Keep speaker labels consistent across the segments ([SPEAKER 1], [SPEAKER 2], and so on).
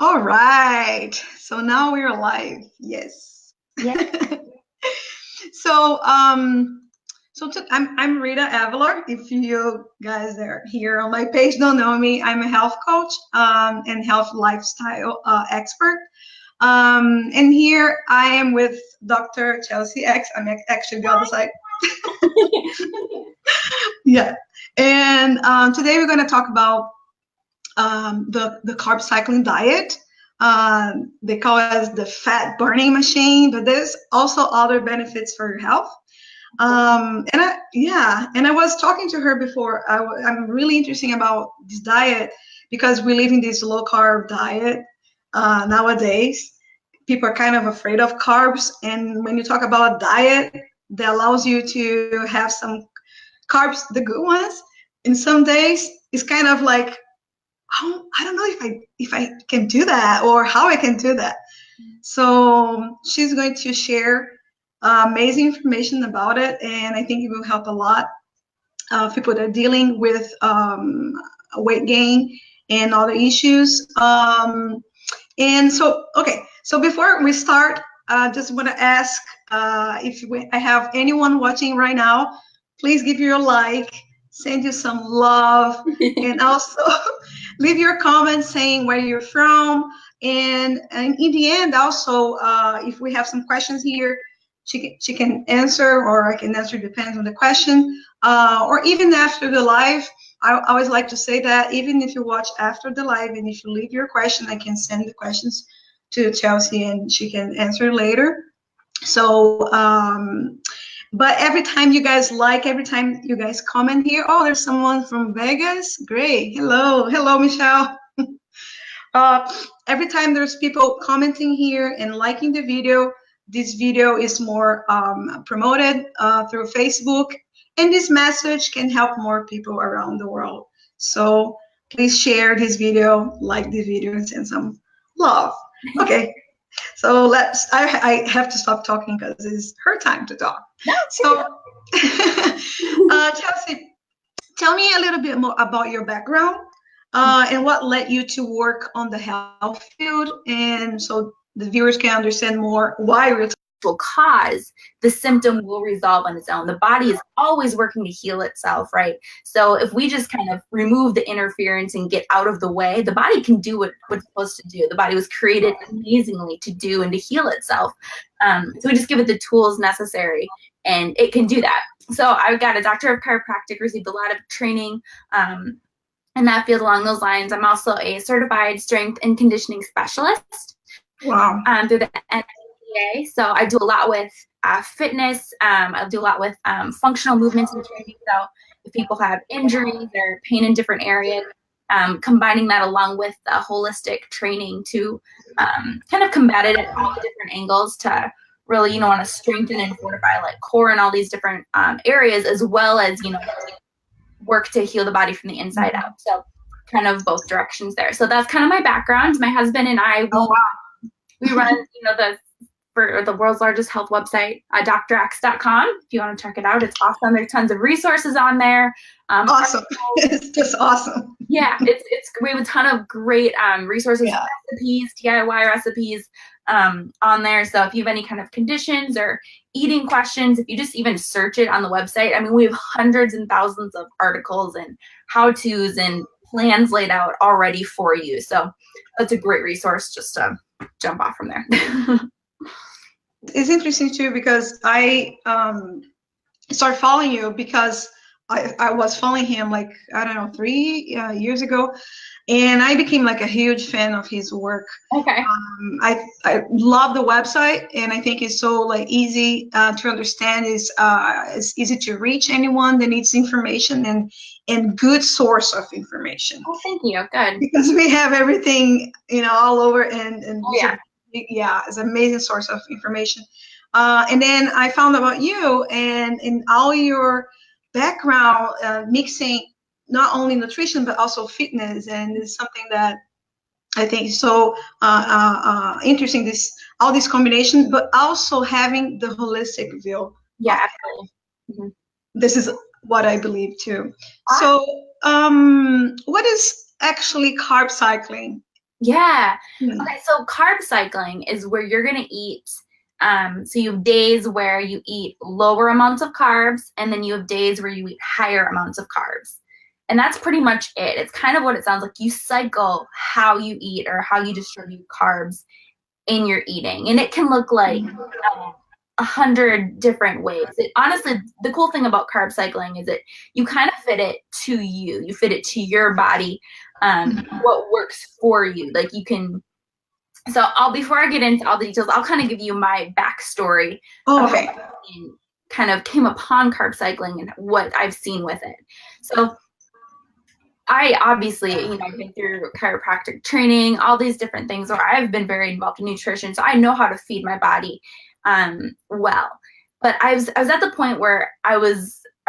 [SPEAKER 1] All right. So now we're live. Yes.
[SPEAKER 2] Yeah.
[SPEAKER 1] So I'm Rita Avalar. If you guys are here on my page don't know me, I'm a health coach and health lifestyle expert. And here I am with Dr. Chelsea X. I'm actually the other side. Yeah. And today we're going to talk about the carb cycling diet. They call it the fat burning machine, but there's also other benefits for your health. And I was talking to her before. I'm really interested about this diet because we live in this low carb diet nowadays. People are kind of afraid of carbs, and when you talk about a diet that allows you to have some carbs, the good ones, in some days, it's kind of like I don't know if I can do that or how I can do that. So she's going to share amazing information about it, and I think it will help a lot of people that are dealing with weight gain and other issues. So before we start, I just want to ask I have anyone watching right now, please give you a like, send you some love, and also leave your comments saying where you're from. And in the end, also, if we have some questions here, she can answer, or I can answer, depends on the question. Or even after the live, I always like to say that even if you watch after the live and if you leave your question, I can send the questions to Chelsea and she can answer later. So, but every time you guys like, every time you guys comment here, oh, there's someone from Vegas. Great. Hello, Michelle. Every time there's people commenting here and liking the video, this video is more promoted through Facebook, and this message can help more people around the world. So please share this video, like the video, and send some love. Okay. So I have to stop talking because it's her time to talk. So, Chelsea, tell me a little bit more about your background and what led you to work on the health field, and so the viewers can understand more why we're
[SPEAKER 2] will cause, the symptom will resolve on its own. The body is always working to heal itself, right? So if we just kind of remove the interference and get out of the way, the body can do what it's supposed to do. The body was created amazingly to do and to heal itself. So we just give it the tools necessary and it can do that. So I got a doctor of chiropractic, received a lot of training in that field along those lines. I'm also a certified strength and conditioning specialist.
[SPEAKER 1] Wow.
[SPEAKER 2] Through the So I do a lot with fitness. I do a lot with functional movements and training. So if people have injuries or pain in different areas, combining that along with the holistic training to kind of combat it at all the different angles to really, want to strengthen and fortify like core and all these different areas, as well as, work to heal the body from the inside out. So kind of both directions there. So that's kind of my background. My husband and I, we run, for the world's largest health website, drx.com. If you want to check it out, it's awesome. There's tons of resources on there.
[SPEAKER 1] Awesome. It's just awesome.
[SPEAKER 2] Yeah, we have a ton of great resources, recipes, DIY recipes on there. So if you have any kind of conditions or eating questions, if you just even search it on the website, I mean, we have hundreds and thousands of articles and how-tos and plans laid out already for you. So that's a great resource just to jump off from there.
[SPEAKER 1] It's interesting too because I started following you because I was following him like, I don't know, 3 years ago, and I became like a huge fan of his work.
[SPEAKER 2] Okay.
[SPEAKER 1] I love the website, and I think it's so like easy to understand. It's easy to reach anyone that needs information and good source of information.
[SPEAKER 2] Oh, thank you. Good.
[SPEAKER 1] Because we have everything all over and it's an amazing source of information. And then I found about you and in all your background, mixing not only nutrition but also fitness, and it's something that I think is so interesting. All this combination, but also having the holistic view.
[SPEAKER 2] Yeah, absolutely.
[SPEAKER 1] Mm-hmm. This is what I believe too. So, what is actually carb cycling?
[SPEAKER 2] Yeah.
[SPEAKER 1] Yeah.
[SPEAKER 2] Okay, so carb cycling is where you're going to eat. So you have days where you eat lower amounts of carbs, and then you have days where you eat higher amounts of carbs. And that's pretty much it. It's kind of what it sounds like. You cycle how you eat or how you distribute carbs in your eating. And it can look like 100 different ways. Honestly, the cool thing about carb cycling is that you kind of fit it to you. You fit it to your body, what works for you. Like you can. So before I get into all the details, I'll kind of give you my backstory of how I kind of came upon carb cycling and what I've seen with it. So I obviously, I've been through chiropractic training, all these different things where I've been very involved in nutrition. So I know how to feed my body well. But I was at the point where I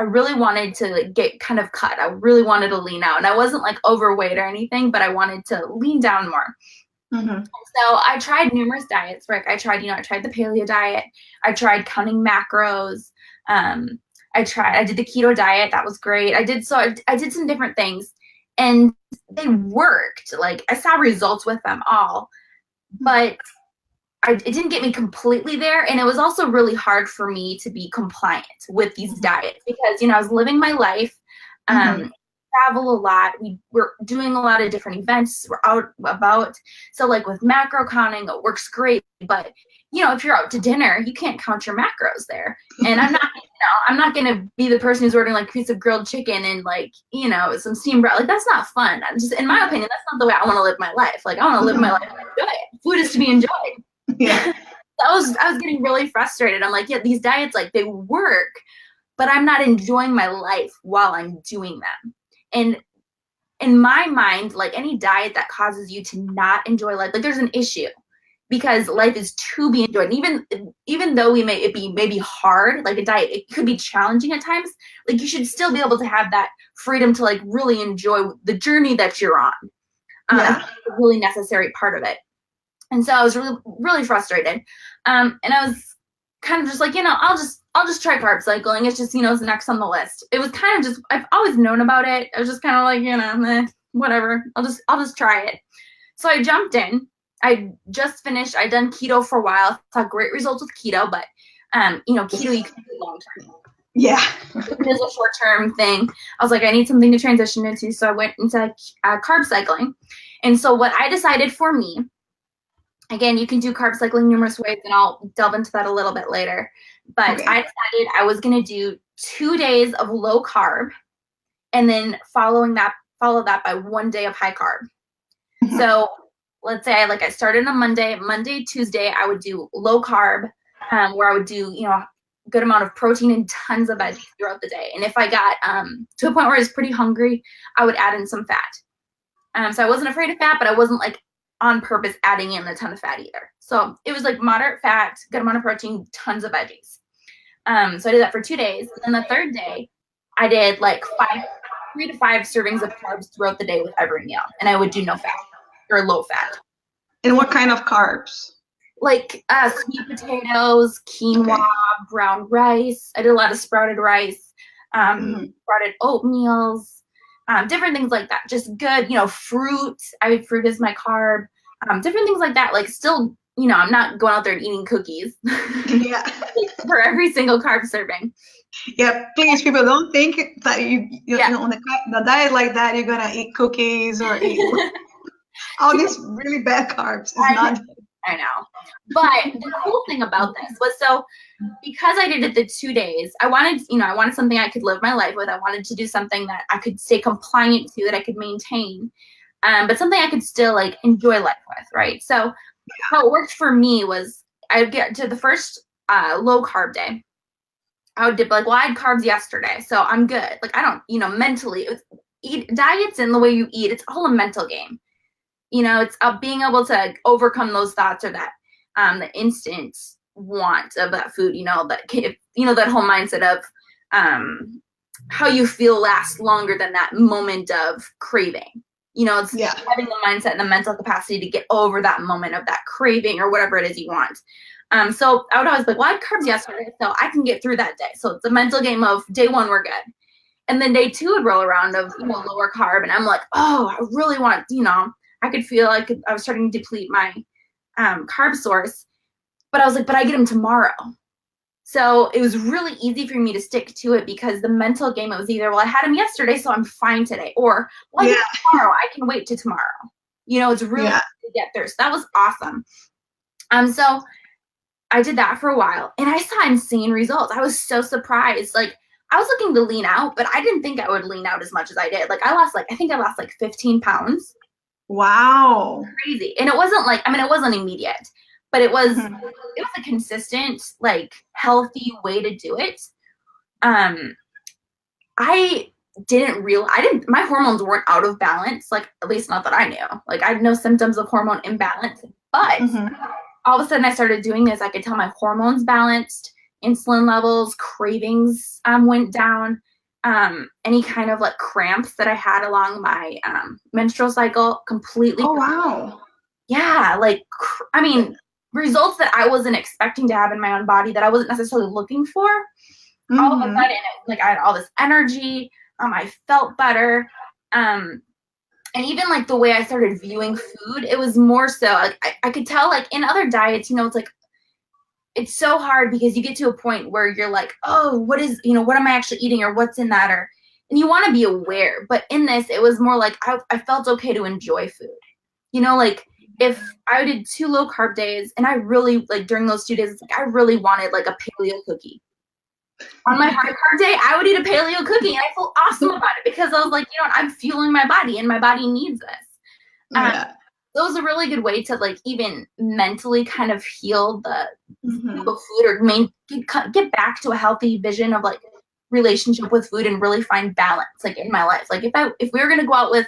[SPEAKER 2] really wanted to get kind of cut. I really wanted to lean out. And I wasn't like overweight or anything, but I wanted to lean down more. Mm-hmm. So I tried numerous diets, right? I tried the paleo diet. I tried counting macros. I did the keto diet. That was great. I did some different things and they worked. Like I saw results with them all, but it didn't get me completely there. And it was also really hard for me to be compliant with these diets because, I was living my life, travel a lot. We were doing a lot of different events. We're out about. So like with macro counting, it works great. But, if you're out to dinner, you can't count your macros there. And I'm not going to be the person who's ordering like a piece of grilled chicken and like, some steamed bread. Like that's not fun. Just in my opinion, that's not the way I want to live my life. Like I want to live my life and enjoy it. Food is to be enjoyed. Yeah. I was getting really frustrated. I'm like, yeah, these diets, like they work, but I'm not enjoying my life while I'm doing them. And in my mind, like any diet that causes you to not enjoy life, like there's an issue because life is to be enjoyed. And even though it be maybe hard, like a diet, it could be challenging at times. Like you should still be able to have that freedom to like really enjoy the journey that you're on. It's a really necessary part of it. And so I was really, really frustrated. And I was kind of just like, I'll just try carb cycling. It's just, it's next on the list. It was kind of just, I've always known about it. I was just kind of like, whatever. I'll just try it. So I jumped in. I just finished. I'd done keto for a while. Saw great results with keto, but keto you can do long term.
[SPEAKER 1] Yeah.
[SPEAKER 2] It is a short term thing. I was like, I need something to transition into. So I went into carb cycling. And so what I decided for me, again, you can do carb cycling numerous ways, and I'll delve into that a little bit later. But I decided I was going to do 2 days of low carb, and then follow that by 1 day of high carb. Mm-hmm. So let's say I started on Monday, Tuesday, I would do low carb, where I would do a good amount of protein and tons of veggies throughout the day. And if I got to a point where I was pretty hungry, I would add in some fat. So I wasn't afraid of fat, but I wasn't like on purpose adding in a ton of fat either. So it was like moderate fat, good amount of protein, tons of veggies. So I did that for 2 days. And the third day, I did like 3 to 5 servings of carbs throughout the day with every meal. And I would do no fat or low fat.
[SPEAKER 1] And what kind of carbs?
[SPEAKER 2] Like sweet potatoes, quinoa, brown rice. I did a lot of sprouted rice, sprouted oatmeals, different things like that. Just good, fruit. Fruit is my carb. Different things like that. Like still, I'm not going out there and eating cookies.
[SPEAKER 1] Yeah.
[SPEAKER 2] For every single carb serving.
[SPEAKER 1] Yeah, please, people, don't think that on the diet like that, you're gonna eat cookies or eat all these really bad carbs.
[SPEAKER 2] I know. But the cool thing about this was, because I did it the 2 days, I wanted something I could live my life with. I wanted to do something that I could stay compliant to, that I could maintain, but something I could still like enjoy life with, right? So how it worked for me was I would get to the first low carb day. I would dip I had carbs yesterday, so I'm good. Like I don't, mentally, diets and the way you eat, it's all a mental game. It's being able to overcome those thoughts or that the instant want of that food, that whole mindset of how you feel lasts longer than that moment of craving. It's having the mindset and the mental capacity to get over that moment of that craving or whatever it is you want. So I would always be like, I had carbs yesterday, so I can get through that day. So it's a mental game of day 1, we're good. And then day 2 would roll around of, lower carb. And I'm like, oh, I really want, I could feel like I was starting to deplete my carb source, but I was like, but I get them tomorrow. So it was really easy for me to stick to it because the mental game, it was either, well, I had them yesterday, so I'm fine today, or, well, I get them tomorrow, I can wait till tomorrow. You know, it's really easy to get there. So that was awesome. So I did that for a while, and I saw insane results. I was so surprised. Like, I was looking to lean out, but I didn't think I would lean out as much as I did. Like, I think I lost like 15 pounds.
[SPEAKER 1] Wow.
[SPEAKER 2] Crazy. And it wasn't like, I mean, it wasn't immediate, but it was a consistent, like, healthy way to do it. My hormones weren't out of balance, like, at least not that I knew. Like, I had no symptoms of hormone imbalance, but all of a sudden I started doing this. I could tell my hormones balanced, insulin levels, cravings went down. Any kind of like cramps that I had along my menstrual cycle completely.
[SPEAKER 1] Oh, wow.
[SPEAKER 2] Yeah, like, I mean, results that I wasn't expecting to have in my own body, that I wasn't necessarily looking for. All of a sudden, like, I had all this energy. I felt better. And even like the way I started viewing food, it was more so, like, I could tell, like, in other diets, you know, it's like, it's so hard because you get to a point where you're like, oh, what am I actually eating, or what's in that, and you want to be aware. But in this, it was more like I felt okay to enjoy food. You know, like, if I did 2 low carb days, and I really, like, during those 2 days, it's like I really wanted like a paleo cookie. On my high carb day, I would eat a paleo cookie, and I felt awesome about it because I was like, you know what, I'm fueling my body, and my body needs this. So it was a really good way to, like, even mentally kind of heal the food, or get back to a healthy vision of, like, relationship with food, and really find balance, like, in my life. Like, if we were gonna go out with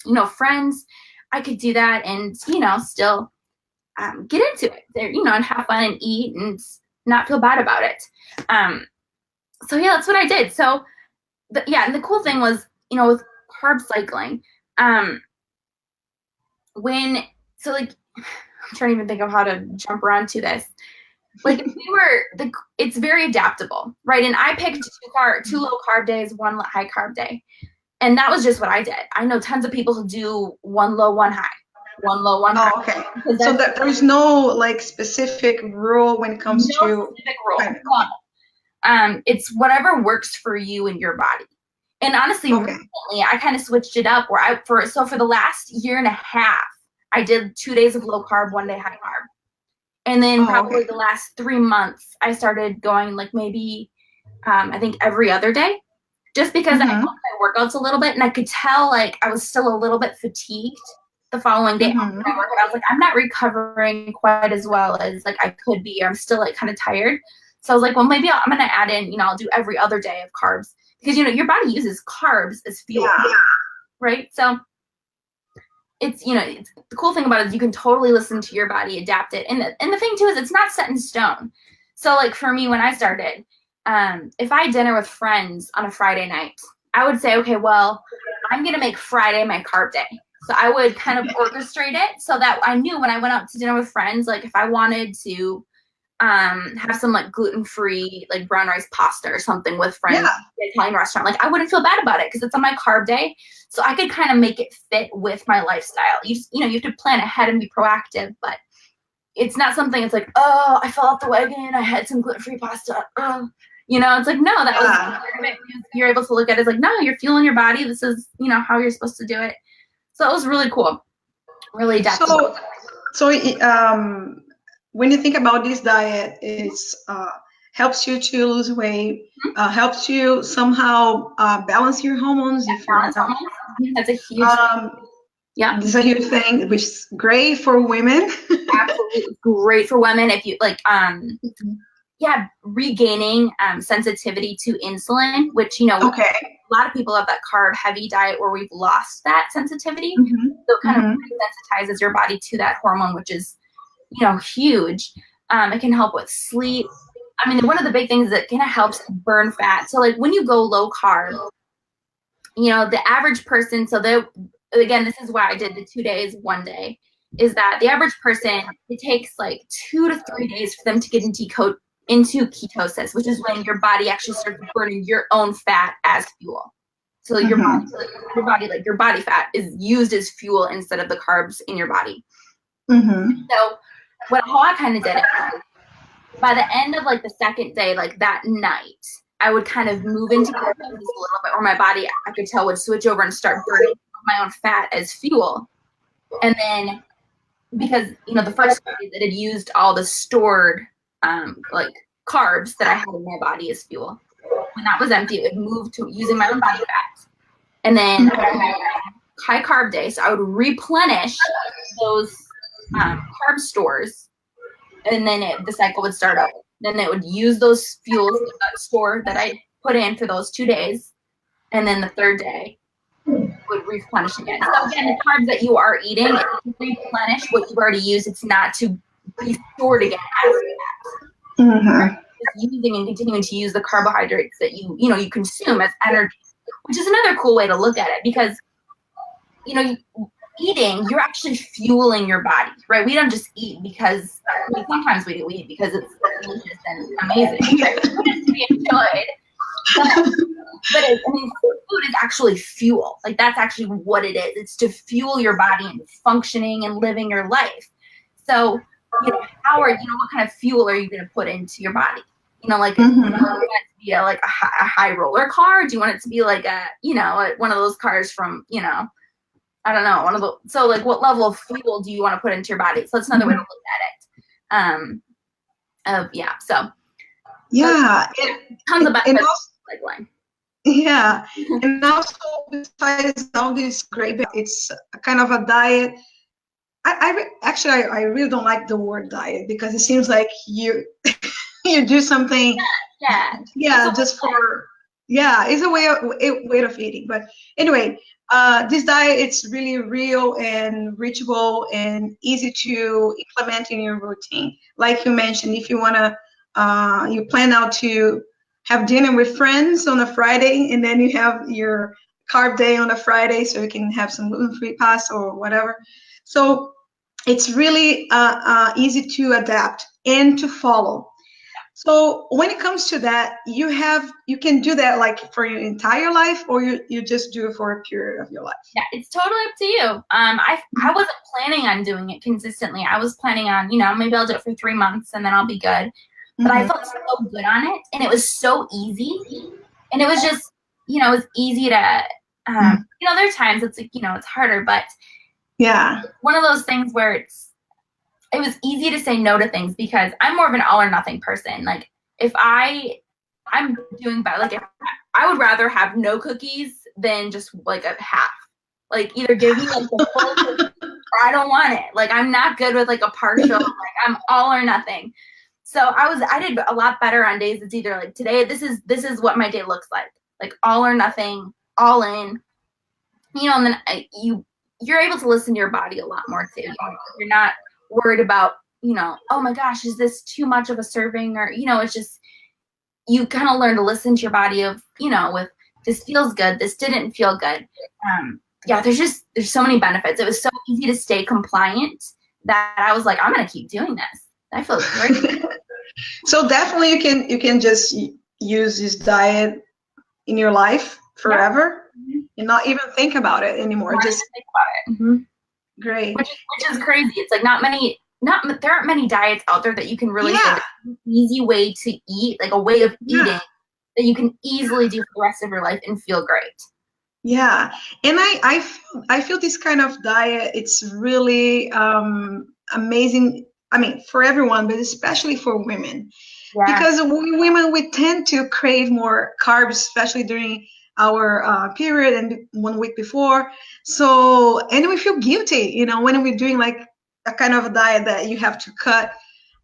[SPEAKER 2] you know, friends, I could do that and, you know, still get into it there, you know, and have fun and eat and not feel bad about it. So yeah, that's what I did. So and the cool thing was, you know, with carb cycling, like, I'm trying to even think of how to jump around to this. Like, it's very adaptable, right? And I picked 2 low carb days, 1 high carb day. And that was just what I did. I know tons of people who do 1 low, 1 high, 1 low, 1 high.
[SPEAKER 1] Oh, okay. So there's no, like, specific rule when it comes to.
[SPEAKER 2] No specific rule. It's whatever works for you and your body. And honestly, recently, I kind of switched it up where for the last year and a half, I did 2 days of low carb, 1 day high carb. And then probably the last 3 months, I started going, like, maybe, I think every other day, just because I helped my workouts a little bit, and I could tell, like, I was still a little bit fatigued the following day after my workout. I was like, I'm not recovering quite as well as, like, I could be, or I'm still, like, kind of tired. So I was like, well, maybe I'm going to add in, you know, I'll do every other day of carbs, because, you know, your body uses carbs as fuel, right? So it's, you know, the cool thing about it is you can totally listen to your body, adapt it. And the thing too is it's not set in stone. So, like, for me, when I started, if I had dinner with friends on a Friday night, I would say, okay, well, I'm going to make Friday my carb day. So I would kind of orchestrate it so that I knew when I went out to dinner with friends, like, if I wanted to have some, like, gluten-free, like, brown rice pasta or something with friends at an Italian restaurant, like, I wouldn't feel bad about it because it's on my carb day. So I could kind of make it fit with my lifestyle. You have to plan ahead and be proactive, but it's not something it's like, oh, I fell off the wagon, I had some gluten-free pasta. You know, it's like, no, that was, you're able to look at it as like, no, you're fueling your body. This is, you know, how you're supposed to do it. So it was really cool. Really adaptable.
[SPEAKER 1] So when you think about this diet, it's helps you to lose weight, helps you somehow balance your hormones.
[SPEAKER 2] That's a huge
[SPEAKER 1] it's a huge thing, which is great for women.
[SPEAKER 2] Absolutely great for women. If you like, regaining sensitivity to insulin, which, you know, a lot of people have that carb heavy diet where we've lost that sensitivity. So it kind of resensitizes your body to that hormone, which is, you know, huge. It can help with sleep. I mean, one of the big things that kind of helps burn fat. So, like, when you go low carb, you know, the average person, again, this is why I did the 2 days, 1 day, is that the average person, it takes like 2 to 3 days for them to get into ketosis, which is when your body actually starts burning your own fat as fuel. So your body, like your body fat is used as fuel instead of the carbs in your body. So how I kind of did it, by the end of like the second day, like that night, I would kind of move into ketosis a little bit, or my body, I could tell, would switch over and start burning my own fat as fuel. And then, because, you know, the first day that it used all the stored like carbs that I had in my body as fuel. When that was empty, it would move to using my own body fat. And then high carb day, so I would replenish those carb stores, and then the cycle would start over. Then it would use those fuels, that store that I put in for those 2 days, and then the third day would replenish again. So again, the carbs that you are eating, it's to replenish what you've already used. It's not to be stored again as fat. Just using and continuing to use the carbohydrates that you consume as energy, which is another cool way to look at it, because eating, you're actually fueling your body, right? We don't just eat because, sometimes we eat because it's delicious and amazing. It's to be enjoyed. But food is actually fuel. Like, that's actually what it is. It's to fuel your body and functioning and living your life. So, what kind of fuel are you going to put into your body? Do you want it to be a high roller car? Do you want it to be like one of those cars from, I don't know, so like what level of fuel do you want to put into your body? So that's another way to look at it. Tons of benefits.
[SPEAKER 1] Yeah, and also besides all this great, it's a kind of a diet. I really don't like the word diet, because it seems like you do something. It's a way of eating. But anyway, this diet, it's really real and reachable and easy to implement in your routine. Like you mentioned, if you want to, you plan out to have dinner with friends on a Friday, and then you have your carb day on a Friday, so you can have some gluten-free pasta or whatever. So it's really easy to adapt and to follow. So when it comes to that, you can do that like for your entire life, or you just do it for a period of your life.
[SPEAKER 2] Yeah, it's totally up to you. I wasn't planning on doing it consistently. I was planning on, maybe I'll do it for 3 months and then I'll be good. But I felt so good on it, and it was so easy, and it was just, it was easy to, there are times it's like, it's harder, but
[SPEAKER 1] yeah,
[SPEAKER 2] one of those things where it was easy to say no to things, because I'm more of an all or nothing person. Like, if I'm doing better, like, if I would rather have no cookies than just like a half. Like, either give me like the full cookie, or I don't want it. Like, I'm not good with like a partial. Like, I'm all or nothing. So I did a lot better on days it's either like, today, this is what my day looks like all or nothing, all in, and then you're able to listen to your body a lot more too. You're not worried about, oh my gosh, is this too much of a serving? Or, it's just, you kind of learn to listen to your body of, with this feels good, this didn't feel good. There's so many benefits. It was so easy to stay compliant that I was like, I'm going to keep doing this. I feel great.
[SPEAKER 1] So definitely you can just use this diet in your life forever and not even think about it anymore. Just
[SPEAKER 2] think about it.
[SPEAKER 1] Great.
[SPEAKER 2] Which is crazy. It's like there aren't many diets out there that you can really say an easy way to eat, like a way of eating that you can easily do for the rest of your life and feel great.
[SPEAKER 1] Yeah. And I feel this kind of diet, it's really amazing. I mean, for everyone, but especially for women, because women, we tend to crave more carbs, especially during our period and 1 week before. So, and we feel guilty, when we're doing like a kind of a diet that you have to cut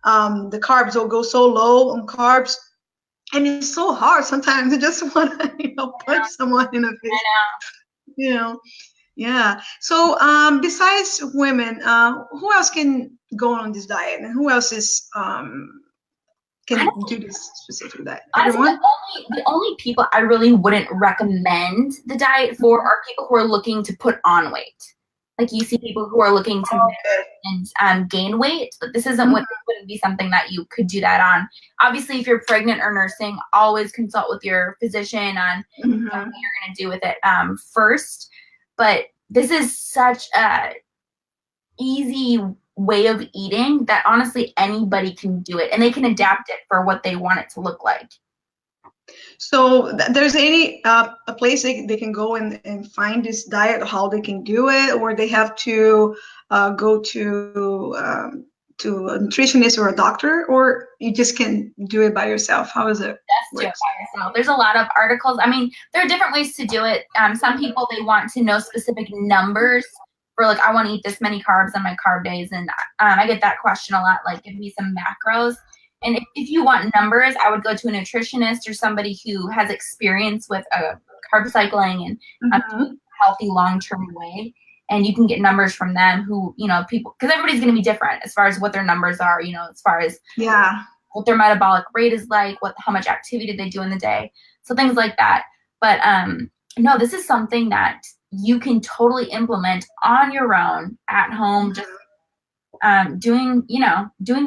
[SPEAKER 1] the carbs or go so low on carbs. And it's so hard. Sometimes you just want to, punch someone in the face. I know. Yeah. So besides women, who else can go on this diet, and who else can do this specific diet? Everyone?
[SPEAKER 2] The only people I really wouldn't recommend the diet for are people who are looking to put on weight. Like you see people who are looking to and gain weight, but this isn't what wouldn't be something that you could do that on. Obviously, if you're pregnant or nursing, always consult with your physician on what you're going to do with it first. But this is such a easy way of eating that honestly anybody can do it, and they can adapt it for what they want it to look like.
[SPEAKER 1] So there's any a place they can go and find this diet, how they can do it, or they have to go to a nutritionist or a doctor, or you just can do it by yourself? How is it?
[SPEAKER 2] Just do it by yourself. There's a lot of articles. I mean, there are different ways to do it. Some people, they want to know specific numbers for, like, I want to eat this many carbs on my carb days, and I get that question a lot, like, give me some macros. And if you want numbers, I would go to a nutritionist or somebody who has experience with carb cycling and a healthy long-term way. And you can get numbers from them who, you know, people, because everybody's going to be different as far as what their numbers are, you know, as far as what their metabolic rate is like, how much activity they do in the day. So things like that. But no, this is something that you can totally implement on your own at home, just doing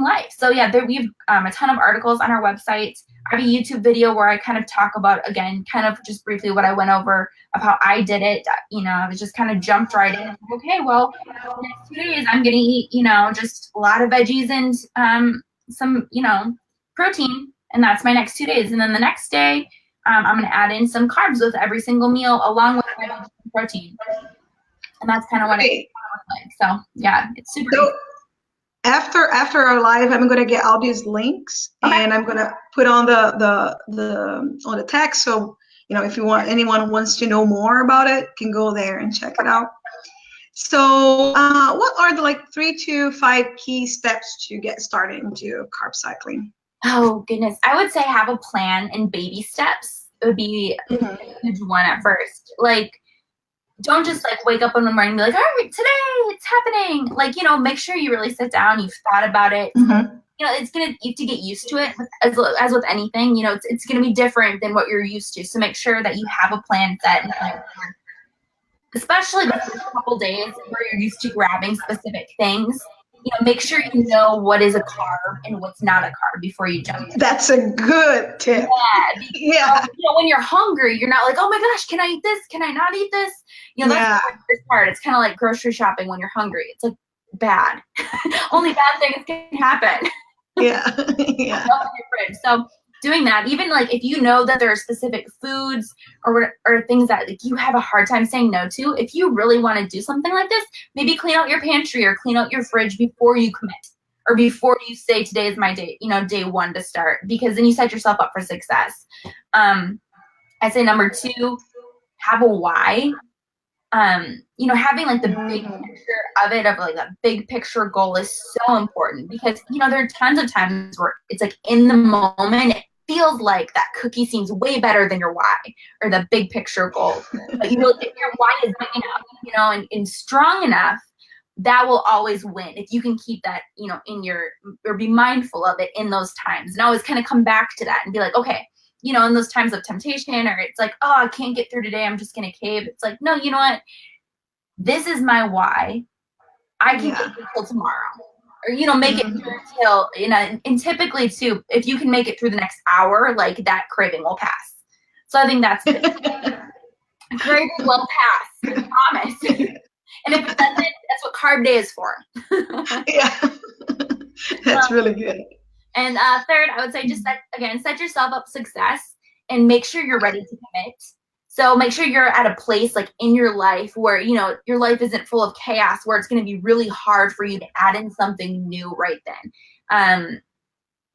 [SPEAKER 2] life. So yeah, we've a ton of articles on our website. I have a YouTube video where I kind of talk about, again, kind of just briefly what I went over of how I did it. You know, I was just kind of jumped right in. Okay, well, the next 2 days I'm going to eat, you know, just a lot of veggies and some, you know, protein. And that's my next 2 days. And then the next day, I'm going to add in some carbs with every single meal along with my protein. And that's kind of what it looks like. So yeah, it's super easy.
[SPEAKER 1] After our live, I'm going to get all these links, and I'm going to put on the text. So, you know, if anyone wants to know more about it, can go there and check it out. So, what are the 3 to 5 key steps to get started into carb cycling?
[SPEAKER 2] Oh goodness, I would say have a plan and baby steps. It would be a huge one at first. Like, don't just wake up in the morning and be like, all right, today it's happening. Like, you know, make sure you really sit down. You've thought about it. You know, you have to get used to it as with anything. You know, it's going to be different than what you're used to. So make sure that you have a plan set, especially the first couple days where you're used to grabbing specific things. You know, make sure you know what is a carb and what's not a carb before you jump in.
[SPEAKER 1] That's a good tip.
[SPEAKER 2] Yeah. You know, when you're hungry, you're not like, oh my gosh, can I eat this? Can I not eat this? You know, that's the first part. It's kind of like grocery shopping when you're hungry. It's like bad. Only bad things can happen.
[SPEAKER 1] Yeah.
[SPEAKER 2] So doing that, even if you know that there are specific foods or things that you have a hard time saying no to, if you really want to do something like this, maybe clean out your pantry or clean out your fridge before you commit, or before you say today is my day, you know, day one to start, because then you set yourself up for success. I'd say number 2, have a why. You know, having the big picture of it, of a big picture goal is so important, because, you know, there are tons of times where it's in the moment, it feels like that cookie seems way better than your why or the big picture goal. But you know, if your why is big enough, you know, and strong enough, that will always win. If you can keep that, you know, or be mindful of it in those times, and always kind of come back to that and be like, okay, you know, in those times of temptation, or it's like, oh, I can't get through today, I'm just going to cave. It's like, no, you know what? This is my why. I can get through till tomorrow. Or, you know, make it through till, you know, and typically too, if you can make it through the next hour, that craving will pass. So I think that's good. Craving will pass, I promise. And if it doesn't, that's what carb day is for.
[SPEAKER 1] That's really good.
[SPEAKER 2] And third, I would say just set yourself up for success and make sure you're ready to commit. So make sure you're at a place in your life where, you know, your life isn't full of chaos, where it's going to be really hard for you to add in something new right then.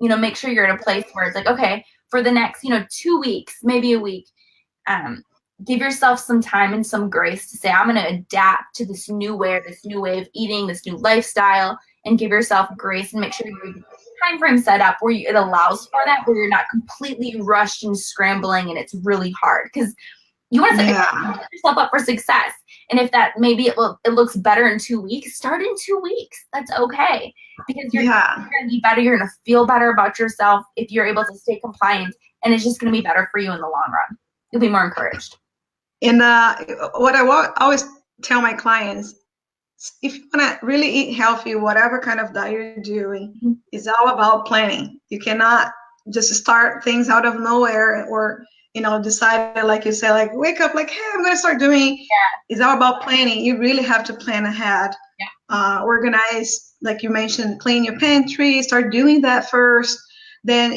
[SPEAKER 2] You know, make sure you're at a place where it's okay, for the next, you know, 2 weeks, maybe a week, give yourself some time and some grace to say, I'm going to adapt to this new way of eating, this new lifestyle, and give yourself grace and make sure your time frame set up where it allows for that, where you're not completely rushed and scrambling and it's really hard. Because you want to set yourself up for success. And if that maybe it looks better in 2 weeks, start in 2 weeks. That's okay. Because you're going to be better. You're going to feel better about yourself if you're able to stay compliant. And it's just going to be better for you in the long run. You'll be more encouraged.
[SPEAKER 1] And what I always tell my clients, if you want to really eat healthy, whatever kind of diet you're doing, it's all about planning. You cannot just start things out of nowhere, or decide, like you said, like wake up, like, hey, I'm going to start doing.
[SPEAKER 2] Yeah.
[SPEAKER 1] It's all about planning. You really have to plan ahead.
[SPEAKER 2] Yeah.
[SPEAKER 1] Organize, like you mentioned, clean your pantry, start doing that first. Then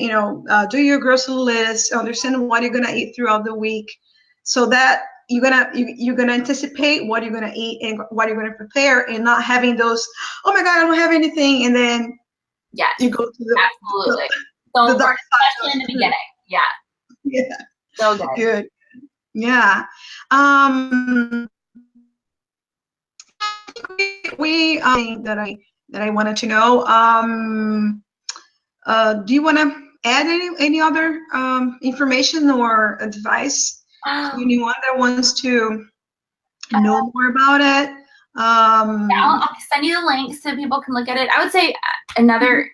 [SPEAKER 1] do your grocery list, understand what you're going to eat throughout the week, so that you're gonna anticipate what you're gonna eat and what you're gonna prepare, and not having those, oh my god, I don't have anything, and then you go to the
[SPEAKER 2] absolutely
[SPEAKER 1] the dark
[SPEAKER 2] side, especially in the beginning.
[SPEAKER 1] Yeah.
[SPEAKER 2] So
[SPEAKER 1] good. Yeah. We that I wanted to know. Do you want to add any other information or advice to anyone that wants to know more about it?
[SPEAKER 2] I'll send you the link so people can look at it. I would say another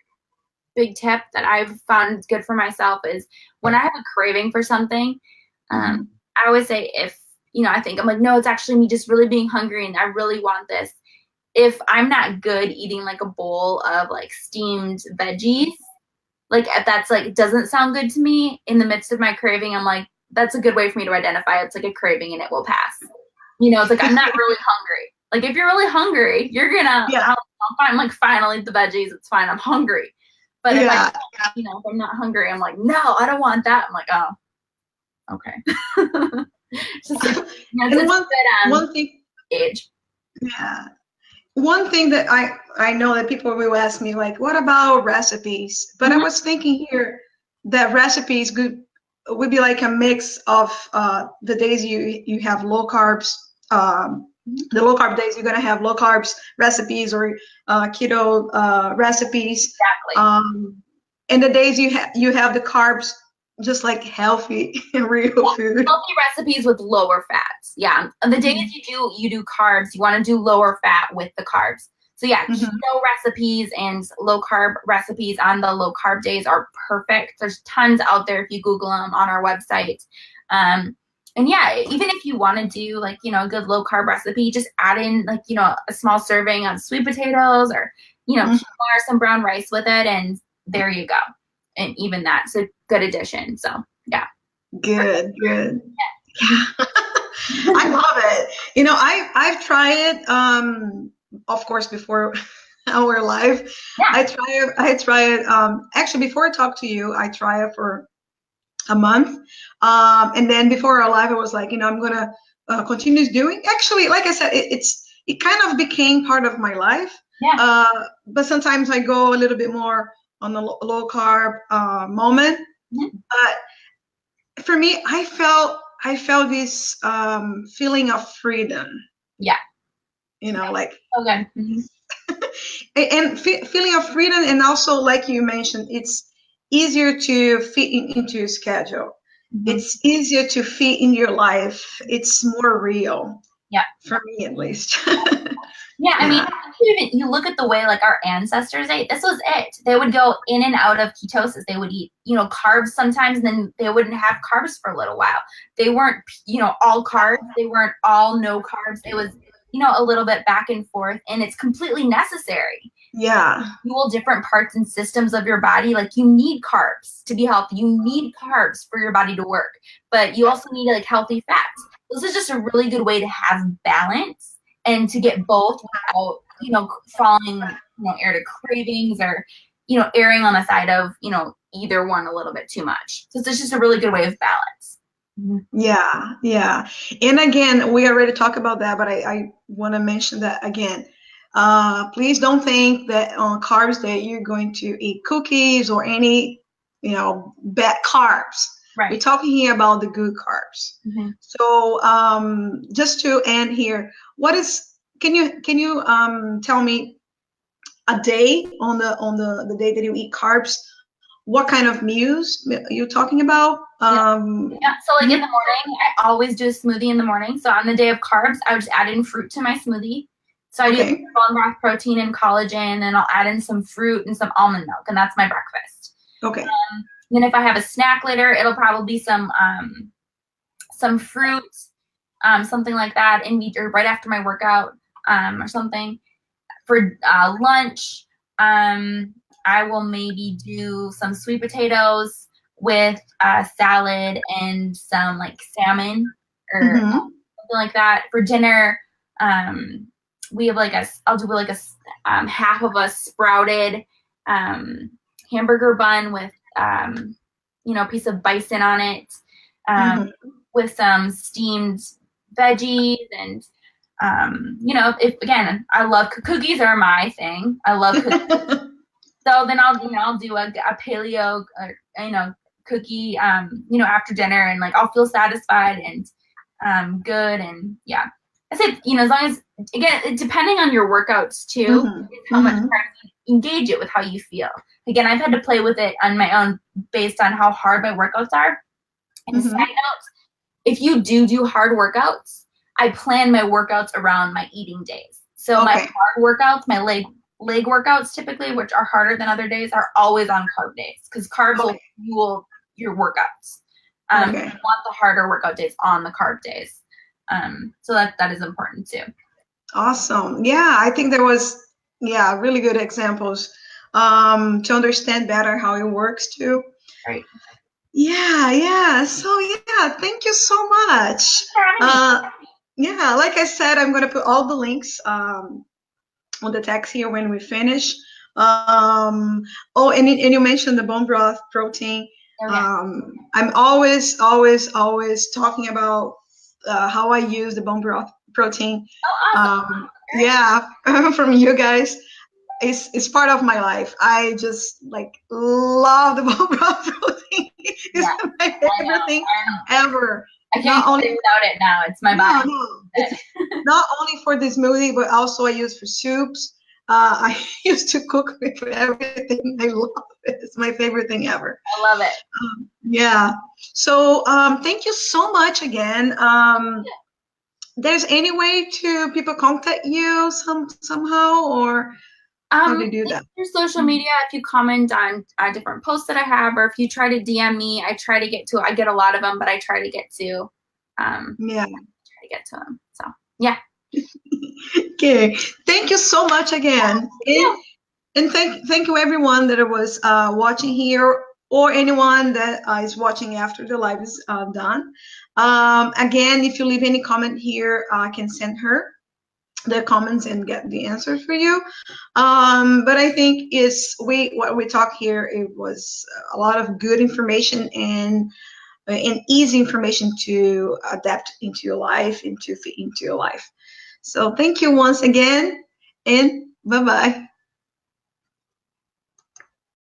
[SPEAKER 2] big tip that I've found good for myself is when I have a craving for something, I always say, if I think I'm like, no, it's actually me just really being hungry and I really want this. If I'm not good eating like a bowl of like steamed veggies, like if that's like doesn't sound good to me in the midst of my craving, I'm like, that's a good way for me to identify it's like a craving and it will pass. It's like I'm not really hungry. Like if you're really hungry, you're gonna I'm like, fine, I'll eat the veggies, it's fine, I'm hungry. But if if I'm not hungry, I'm like, no, I don't want that. I'm like, oh, okay.
[SPEAKER 1] One thing,
[SPEAKER 2] age.
[SPEAKER 1] Yeah. One thing that I know that people will ask me, like, what about recipes? But I was thinking here that recipes would be like a mix of the days you have low carbs. The low carb days, you're gonna have low carbs recipes or keto recipes.
[SPEAKER 2] Exactly.
[SPEAKER 1] And the days you have the carbs, just like healthy real food.
[SPEAKER 2] Healthy recipes with lower fats. Yeah. And the days you do carbs, you want to do lower fat with the carbs. So keto recipes and low carb recipes on the low carb days are perfect. There's tons out there if you Google them on our website. And even if you want to do like, a good low carb recipe, just add in like, a small serving of sweet potatoes or, quinoa or some brown rice with it. And there you go. And even that's a good addition. So yeah.
[SPEAKER 1] Good. Yeah. I love it. I've tried it, of course, before our live. Yeah. I try it, actually before I talk to you, I try it for a month. And then before our live, I was like, I'm going to continue doing. Actually, like I said, it kind of became part of my life. Yeah. But sometimes I go a little bit more on the low carb moment. But for me, I felt this feeling of freedom.
[SPEAKER 2] Yeah.
[SPEAKER 1] Like.
[SPEAKER 2] Okay.
[SPEAKER 1] And feeling of freedom, and also, like you mentioned, it's easier to fit into your schedule. It's easier to fit in your life. It's more real. Yeah. For me, at least.
[SPEAKER 2] Yeah, I mean, you look at the way like our ancestors ate. This was it. They would go in and out of ketosis. They would eat, carbs sometimes, and then they wouldn't have carbs for a little while. They weren't, all carbs. They weren't all no carbs. It was, a little bit back and forth, and it's completely necessary.
[SPEAKER 1] Yeah.
[SPEAKER 2] Fuel different parts and systems of your body. Like you need carbs to be healthy. You need carbs for your body to work, but you also need like healthy fats. This is just a really good way to have balance and to get both without, falling, heir to cravings or, erring on the side of, either one a little bit too much. So it's just a really good way of balance.
[SPEAKER 1] Yeah. And again, we already talked about that, but I want to mention that again. Please don't think that on carbs that you're going to eat cookies or any, bad carbs. Right. We're talking here about the good carbs. So just to end here, can you tell me a day on the day that you eat carbs? What kind of meals you're talking about?
[SPEAKER 2] So like in the morning, I always do a smoothie in the morning. So on the day of carbs, I would just add in fruit to my smoothie. So I do bone broth protein and collagen, and I'll add in some fruit and some almond milk, and that's my breakfast.
[SPEAKER 1] Okay.
[SPEAKER 2] Then if I have a snack later, it'll probably be some fruit, something like that, or right after my workout. or something. For lunch, I will maybe do some sweet potatoes with salad and some like salmon or something like that. For dinner, we have like I'll do like a half of a sprouted hamburger bun with piece of bison on it, with some steamed veggies and if again, I love cookies are my thing. I love cookies. So then I'll do a paleo cookie after dinner, and like I'll feel satisfied and good, and yeah. I said, as long as, again, depending on your workouts too, how much time you engage it with how you feel. Again, I've had to play with it on my own based on how hard my workouts are. And side note, if you do hard workouts, I plan my workouts around my eating days. So my hard workouts, my leg workouts typically, which are harder than other days, are always on carb days, because carbs will fuel your workouts. You want the harder workout days on the carb days. So that is important too.
[SPEAKER 1] Awesome. Yeah, I think there was really good examples to understand better how it works too.
[SPEAKER 2] Right.
[SPEAKER 1] Yeah. So thank you so much. Yeah, like I said, I'm going to put all the links on the text here when we finish. And you mentioned the bone broth protein. I'm always talking about how I use the bone broth protein.
[SPEAKER 2] Awesome.
[SPEAKER 1] From you guys. It's part of my life. I just love the bone broth protein. It's my favorite thing ever.
[SPEAKER 2] I can't live without it now. It's my body.
[SPEAKER 1] No. It's not only for the smoothie, but also I use for soups. I used to cook with everything. I love it. It's my favorite thing ever.
[SPEAKER 2] I love it.
[SPEAKER 1] So thank you so much again. There's any way to people contact you somehow, or how do you do that?
[SPEAKER 2] Through social media, if you comment on different posts that I have, or if you try to DM me, I try to get to. I get a lot of them, but I try to get to. Try to get to them. So yeah.
[SPEAKER 1] Okay. Thank you so much again, and thank you everyone that was watching here, or anyone that is watching after the live is done. Again, if you leave any comment here, I can send her the comments and get the answers for you. But I think what we talk here, it was a lot of good information and easy information to adapt into your life, into fit into your life. So thank you once again, and bye-bye.